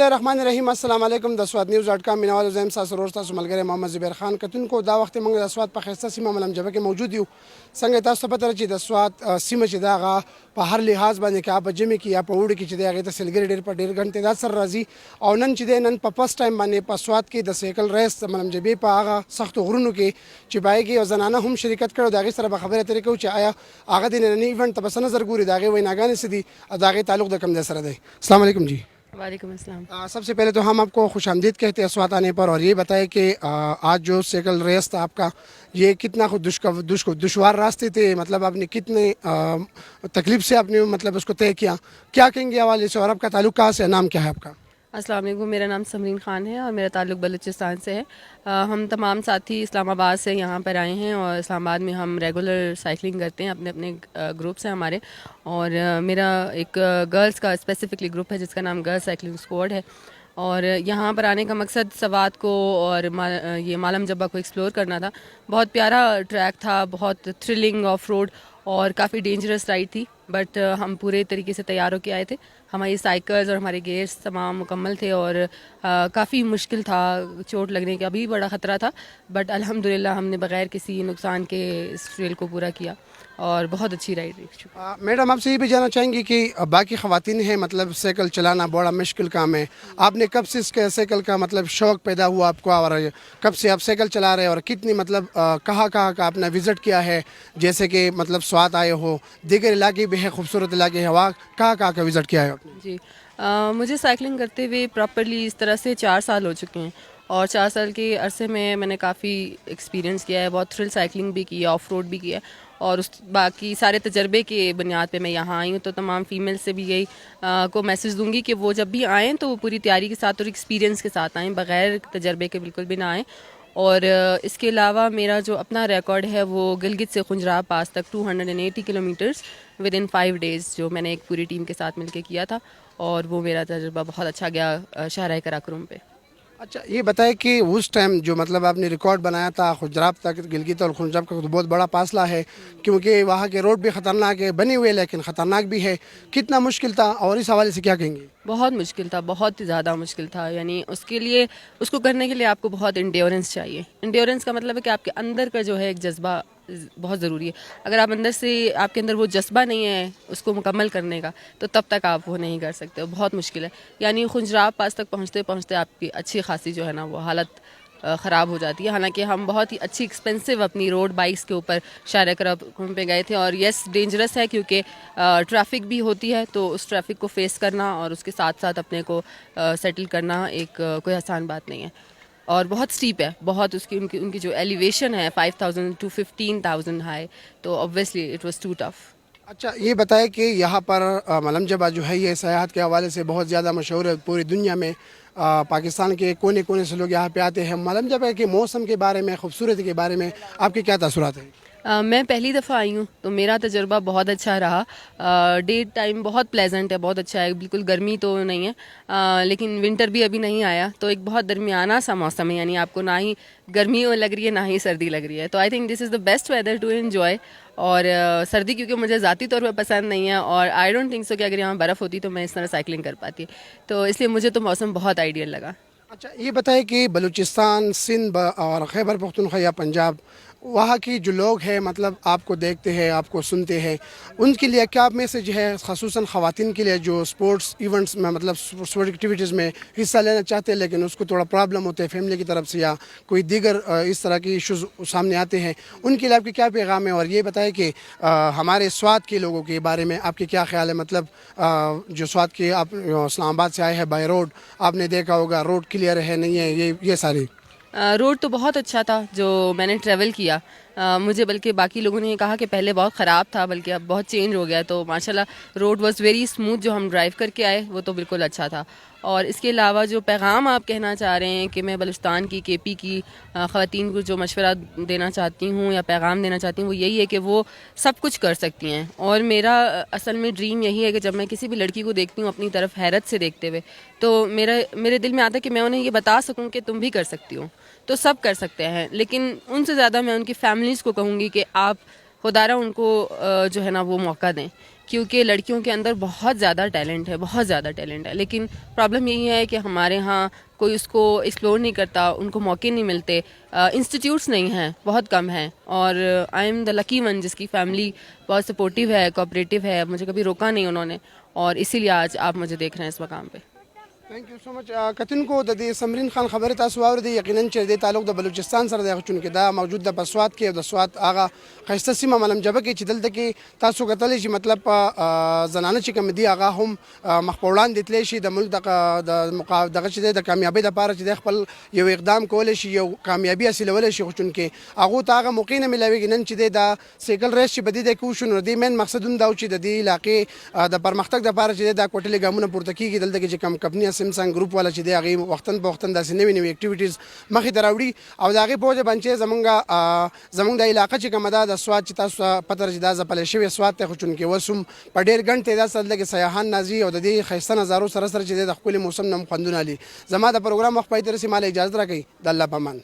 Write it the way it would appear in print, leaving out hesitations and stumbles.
बिस्मिल्लाहिर्रहमानिर्रहीम अस्सलाम वालेकुम दसवात न्यूज़.com मिनावाल ज़ैम सा सरोस्ता सुमलगरे मोहम्मद ज़ुबैर खान कतुन को दा वक्त मंग दसवात पर खस्ता सीमा मलम जब के मौजूद यू संग तासु पता रची दसवात सीमा ची दागा په هر لحاظ باندې کې اپ جمی کې یا په وړ کې چې دی هغه ته سلګری ډیر په ډیر غنټه دا سر راځي او نن چې دی نن په فرست ټایم باندې په سواد کې د سیکل ریس ملم جبی په هغه سخت غرونو کې چې بایګي او زنانه هم شرکت کړو دا غي سره به خبره ترې کو چې آیا هغه د نن ایونت په بس نظر ګوري دا غي ویناګانې سدي دا غي تعلق د کم د سره دی. السلام علیکم جی. वालेकुम अस्सलाम. सबसे पहले तो हम आपको खुश आमदीद कहते हैं स्वात आने पर, और ये बताएं कि आज जो साइकिल रेस था आपका ये कितना दुश्वार रास्ते थे, मतलब आपने कितने तकलीफ से आपने मतलब उसको तय किया, क्या कहेंगे हवाले से, और आपका ताल्लुक कहाँ से, नाम क्या है आपका? अस्सलाम वालेकुम, मेरा नाम समरीन ख़ान है और मेरा ताल्लुक़ बलूचिस्तान से है. हम तमाम साथी इस्लामाबाद से यहाँ पर आए हैं और इस्लामाबाद में हम रेगुलर साइकिलिंग करते हैं, अपने अपने ग्रुप्स हैं हमारे. और मेरा एक गर्ल्स का स्पेसिफिकली ग्रुप है जिसका नाम गर्ल्स साइकिलिंग स्क्वाड है. और यहाँ पर आने का मकसद सवात को और ये मालम जब्बा को एक्सप्लोर करना था. बहुत प्यारा ट्रैक था, बहुत थ्रिलिंग ऑफ रोड और काफ़ी डेंजरस राइड थी, बट हम पूरे तरीके से तैयार होकर आए थे. हमारी साइकिल्स और हमारे गेयर्स तमाम मुकम्मल थे और काफ़ी मुश्किल था, चोट लगने का भी बड़ा ख़तरा था, बट अल्हम्दुलिल्लाह हमने बग़ैर किसी नुकसान के इस ट्रेल को पूरा किया और बहुत अच्छी राइड रही. मैडम आपसे ये भी जानना चाहेंगे कि बाकी ख़वातीन हैं, मतलब साइकिल चलाना बड़ा मुश्किल काम है, आपने कब से इसके साइकिल का मतलब शौक़ पैदा हुआ आपको, और कब से आप साइकिल चला रहे हैं, और कितनी मतलब कहाँ कहाँ का आपने विज़िट किया है, जैसे कि मतलब स्वात आए हो, दीगर इलाके भी है, खूबसूरत इलाके हैं, वहाँ कहाँ कहाँ का विज़िट किया है आपने? जी, मुझे साइकिलिंग करते हुए प्रॉपरली इस तरह से 4 साल हो चुके हैं और 4 साल के अरसे में मैंने काफ़ी एक्सपीरियंस किया है, बहुत थ्रिल साइकिलिंग भी की है, ऑफ रोड भी किया है. और उस बाकी सारे तजर्बे के बुनियाद पे मैं यहाँ आई हूँ. तो तमाम फ़ीमेल से भी यही को मैसेज दूंगी कि वो जब भी आएँ तो वो पूरी तैयारी के साथ और एक्सपीरियंस के साथ आएँ, बग़ैर तजर्बे के बिल्कुल भी ना आएँ. और इसके अलावा मेरा जो अपना रिकॉर्ड है वो गिलगित से खुंजराब पास तक 280 किलोमीटर्स विद इन 5 डेज़ जो मैंने एक पूरी टीम के साथ मिलकर किया था, और वो मेरा तजुर्बा बहुत अच्छा गया शाहराह कराकोरम पे. अच्छा ये बताएं कि उस टाइम जो मतलब आपने रिकॉर्ड बनाया था खुजराब तक, गिलगित और खुंजराब का तो बहुत बड़ा फासला है, क्योंकि वहाँ के रोड भी ख़तरनाक है, बने हुए लेकिन ख़तरनाक भी है, कितना मुश्किल था और इस हवाले से क्या कहेंगे? बहुत मुश्किल था, बहुत ही ज़्यादा मुश्किल था. यानी उसके लिए, उसको करने के लिए आपको बहुत इंड्योरेंस चाहिए. इंड्योरेंस का मतलब है कि आपके अंदर का जो है एक जज्बा बहुत ज़रूरी है. अगर आप अंदर से, आपके अंदर वो जज्बा नहीं है उसको मुकम्मल करने का, तो तब तक आप वो नहीं कर सकते हो. बहुत मुश्किल है. यानी खुंजराब पास तक पहुँचते पहुँचते आपकी अच्छी खासी जो है ना वो हालत ख़राब हो जाती है. हालांकि हम बहुत ही अच्छी एक्सपेंसिव अपनी रोड बाइक्स के ऊपर शाहराह कराकोरम पे गए थे, और यस डेंजरस है क्योंकि ट्रैफिक भी होती है, तो उस ट्रैफिक को फेस करना और उसके साथ साथ अपने को सेटल करना एक कोई आसान बात नहीं है. और बहुत स्टीप है, बहुत उनकी जो एलिवेशन है 5000 to 15,000 हाई, तो obviously it was too tough. अच्छा ये बताएं कि यहाँ पर मलम जब्बा जो है ये सयाहत के हवाले से बहुत ज़्यादा मशहूर है पूरी दुनिया में. पाकिस्तान के कोने कोने से लोग यहाँ पे आते हैं. मलम जब्बा के मौसम के बारे में, खूबसूरती के बारे में आपके क्या तासुरात हैं? मैं पहली दफ़ा आई हूँ तो मेरा तजुर्बा बहुत अच्छा रहा. डे टाइम बहुत प्लेजेंट है, बहुत अच्छा है, बिल्कुल गर्मी तो नहीं है, लेकिन विंटर भी अभी नहीं आया, तो एक बहुत दरमियाना सा मौसम है. यानी आपको ना ही गर्मी लग रही है ना ही सर्दी लग रही है, तो I think this is the best weather to enjoy. और सर्दी क्योंकि मुझे ज़ाती तौर पर पसंद नहीं है, और आई डोंट थिंक सो कि अगर यहाँ बर्फ़ होती तो मैं इस तरह साइकिलिंग कर पाती, तो इसलिए मुझे तो मौसम बहुत आइडियल लगा. अच्छा ये बताएं कि बलूचिस्तान, सिंध और खैबर पख्तूनख्वा या पंजाब, वहाँ की जो लोग हैं मतलब आपको देखते हैं, आपको सुनते हैं, उनके लिए क्या मैसेज है, ख़ुसूसन ख़वातीन के लिए जो स्पोर्ट्स इवेंट्स में मतलब स्पोर्ट्स एक्टिविटीज़ में हिस्सा लेना चाहते हैं लेकिन उसको थोड़ा प्रॉब्लम होते हैं फैमिली की तरफ से या कोई दीगर इस तरह की इश्यूज़ सामने आते हैं, उनके लिए आपके क्या पैगाम है? और ये बताएं कि हमारे स्वात के लोगों के बारे में आपके क्या ख्याल है? मतलब जो स्वात के आप इस्लामाबाद से आए हैं बाई रोड, आपने देखा होगा रोड क्लियर है नहीं है, ये सारी रोड तो बहुत अच्छा था जो मैंने ट्रैवल किया. मुझे बल्कि बाकी लोगों ने कहा कि पहले बहुत ख़राब था, बल्कि अब बहुत चेंज हो गया, तो माशाल्लाह रोड वाज वेरी स्मूथ. जो हम ड्राइव करके आए वो तो बिल्कुल अच्छा था. और इसके अलावा जो पैगाम आप कहना चाह रहे हैं कि मैं बलूचिस्तान की केपी की ख़वातीन को जो मशवरा देना चाहती हूँ या पैगाम देना चाहती हूँ वो यही है कि वो सब कुछ कर सकती हैं. और मेरा असल में ड्रीम यही है कि जब मैं किसी भी लड़की को देखती हूँ अपनी तरफ हैरत से देखते हुए, तो मेरे दिल में आता है कि मैं उन्हें ये बता सकूँ कि तुम भी कर सकती हो. तो सब कर सकते हैं, लेकिन उनसे ज़्यादा मैं उनकी फैमिलीज़ को कहूँगी कि आप खुदारा उनको जो है ना वो मौका दें, क्योंकि लड़कियों के अंदर बहुत ज़्यादा टैलेंट है, बहुत ज़्यादा टैलेंट है। लेकिन प्रॉब्लम यही है कि हमारे यहाँ कोई उसको एक्सप्लोर नहीं करता, उनको मौके नहीं मिलते, इंस्टीट्यूट्स नहीं हैं, बहुत कम हैं। और I am the lucky one जिसकी फैमिली बहुत सपोर्टिव है, कोऑपरेटिव है, मुझे कभी रोका नहीं उन्होंने, और इसीलिए आज आप मुझे देख रहे हैं इस मकाम पे। थैंक यू सो मच कतुनको د دې سمرین خان خبره تاسو واورئ یقینا چې د تعلق د بلوچستان سره د چونکې دا موجود د پسوات کې او د سوات هغه خسته سیمه ملم جبه کې چې دلته کې تاسو کتلی چې مطلب زنانه چې کوم دی هغه هم مخپوړان د تلی شي د ملک د دغه چې د کامیابی لپاره چې د خپل یو اقدام کول شي، یو کامیابی حاصلول شي، چونکې هغه ته هغه موقع نه ملويږي نن چې د سیکل ریس چې بدی د کوشن د مین مقصدون دا چې د دې علاقې د پرمختګ لپاره چې د کوټلې ګامونه پورته کیږي دلته کې چې کم کمپنی سمسنګ ګروپ والا چې دی هغه وختن په وختن داسې نوې نوې اکټیویټیز مخې ته راوړي او د هغې په وجه باندې زمونږ د علاقه چې کومه ده د سوات چې تاسو پته چې دا ځپلی شوی سوات دی، خو چونکې اوس هم په ډېر ګڼ تعداد سره دلته کې سیاحان راځي او د دې ښایسته نظارو سره سره چې دی د ښکلي موسم نه هم خوندونه اخلي. زما د پروګرام وخت پای ته رسي، ما له اجازه راکوئ. د الله په امان.